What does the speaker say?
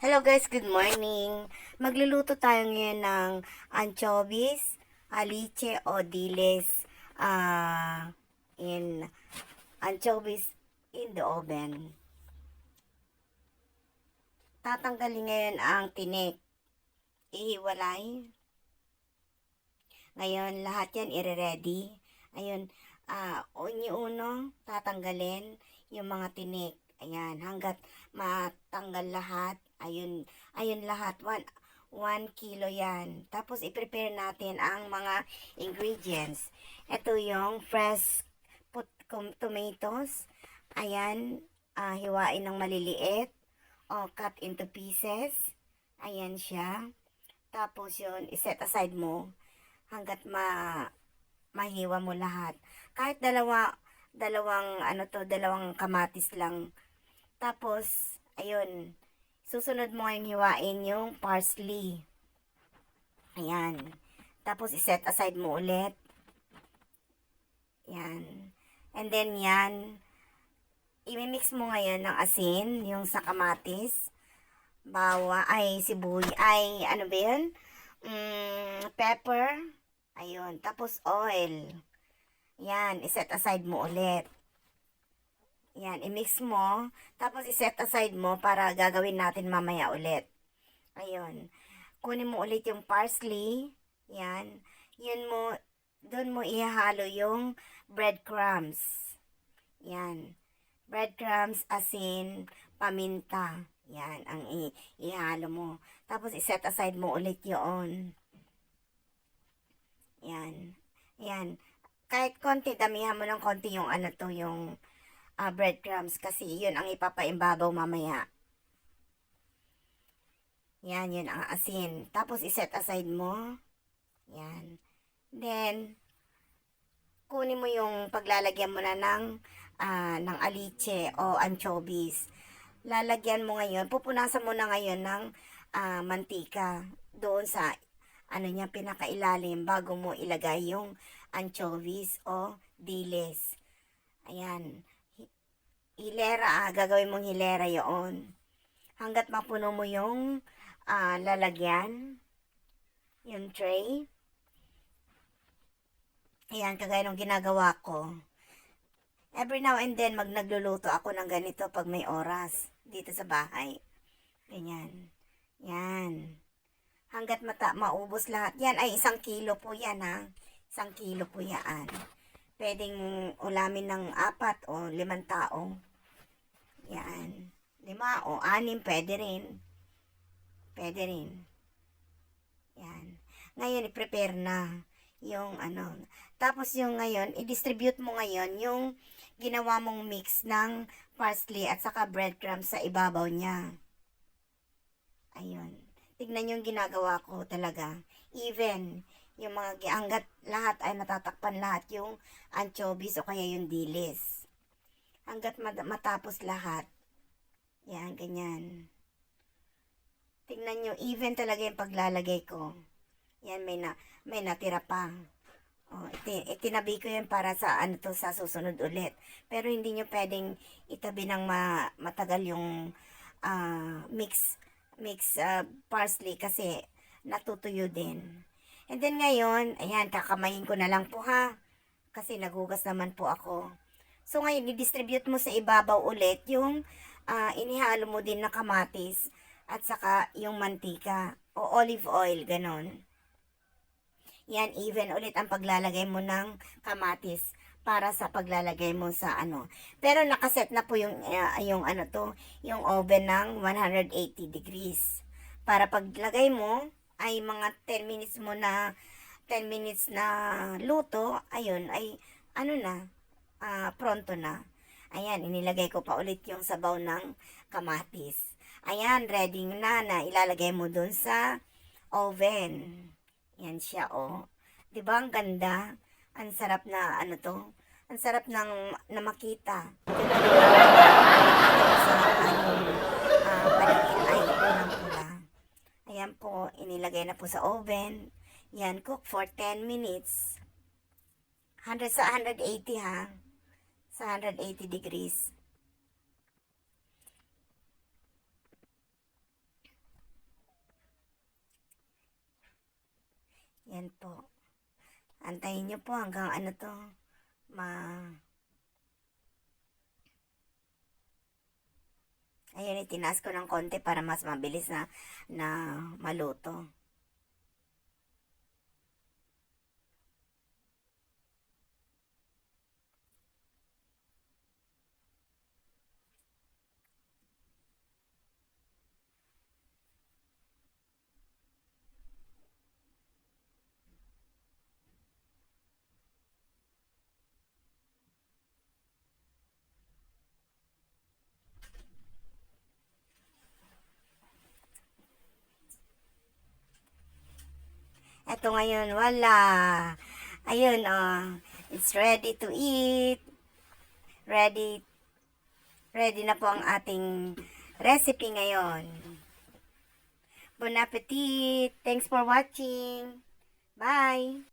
Hello guys, good morning. Magluluto tayo ngayon ng anchovies, aliche o diles in anchovies in the oven. Tatanggalin ngayon ang tinik. Ihiwalay. Ngayon, lahat yan ire-ready. Ayun, unyo-uno, tatanggalin yung mga tinik. Ayan, hanggat matanggal lahat. Ayun lahat. 1 kilo yan. Tapos, i-prepare natin ang mga ingredients. Ito yung fresh tomatoes. Ayan, hiwain ng maliliit. O, cut into pieces. Ayan siya. Tapos yun, iset aside mo hanggat mahiwa mo lahat. Kahit dalawang kamatis lang. Tapos, ayun, susunod mo ngayong hiwain yung parsley. Ayan. Tapos, iset aside mo ulit. Ayan. And then, yan, imimix mo ngayon ng asin, yung sa kamatis, ano ba yun? Pepper, ayun, tapos oil. Yan, iset aside mo ulit. Yan, i-mix mo. Tapos, iset aside mo para gagawin natin mamaya ulit. Ayun. Kunin mo ulit yung parsley. Yan. Doon mo ihalo yung breadcrumbs. Yan. Breadcrumbs, asin, paminta. Yan, ang ihalo mo. Tapos, iset aside mo ulit yun. Yan. Yan. Kahit konti, damihan mo ng konti yung yung breadcrumbs kasi yun ang ipapaimbabaw mamaya. Yan, yun ang asin. Tapos, iset aside mo. Yan. Then, kunin mo yung paglalagyan mo na ng aliche o anchovies. Lalagyan mo ngayon, pupunasan mo na ngayon ng mantika doon sa niya pinakailalim bago mo ilagay yung anchovies o diles. Ayan. Hilera, gagawin mong hilera yon. Hanggat mapuno mo yung lalagyan, yung tray. Ayan, kagaya ng ginagawa ko. Every now and then, nagluluto ako ng ganito pag may oras dito sa bahay. Ganyan. Yan. Hanggat maubos lahat. Yan ay 1 kilo po yan ha. 1 kilo po yan. Pwedeng ulamin ng 4 o 5 tao. Yan. 5 o 6, pwede rin. Pwede rin. Yan. Ngayon, i-prepare na yung Tapos yung ngayon, i-distribute mo ngayon yung ginawa mong mix ng parsley at saka breadcrumbs sa ibabaw niya. Ayun. Tignan yung ginagawa ko talaga. Even, yung hanggat lahat ay natatakpan lahat yung anchovies o kaya yung dilis. Hanggat matapos lahat. Yan, ganyan. Tignan nyo, even talaga yung paglalagay ko. Yan, may natira pa. Oh, itinabi ko yan para sa sa susunod ulit. Pero hindi nyo pwedeng itabi ng matagal yung mix parsley kasi natutuyo din. And then ngayon, ayan, kakamayin ko na lang po ha. Kasi nagugas naman po ako. So ngayon, i-distribute mo sa ibabaw ulit yung inihalo mo din na kamatis at saka yung mantika o olive oil, ganon. Yan, even ulit ang paglalagay mo ng kamatis para sa paglalagay mo sa Pero nakaset na po yung yung oven ng 180 degrees. Para paglagay mo ay mga 10 minutes na luto, ayun ay pronto na. Ayan, inilagay ko pa ulit yung sabaw ng kamatis. Ayan, ready na ilalagay mo dun sa oven. Yan siya, oh. 'Di ba ang ganda? Ang sarap na Ang sarap na makita. Paligid ay pulang-pula. Ayan po, inilagay na po sa oven. Yan, cook for 10 minutes. 180 ha. Sa 180 degrees. Yan po. Antayin nyo po hanggang ano to, Ayun, itinaas ko ng konti para mas mabilis na maluto. Eto ngayon, wala. Ayun, it's ready to eat. Ready na po ang ating recipe ngayon. Bon appetit! Thanks for watching. Bye!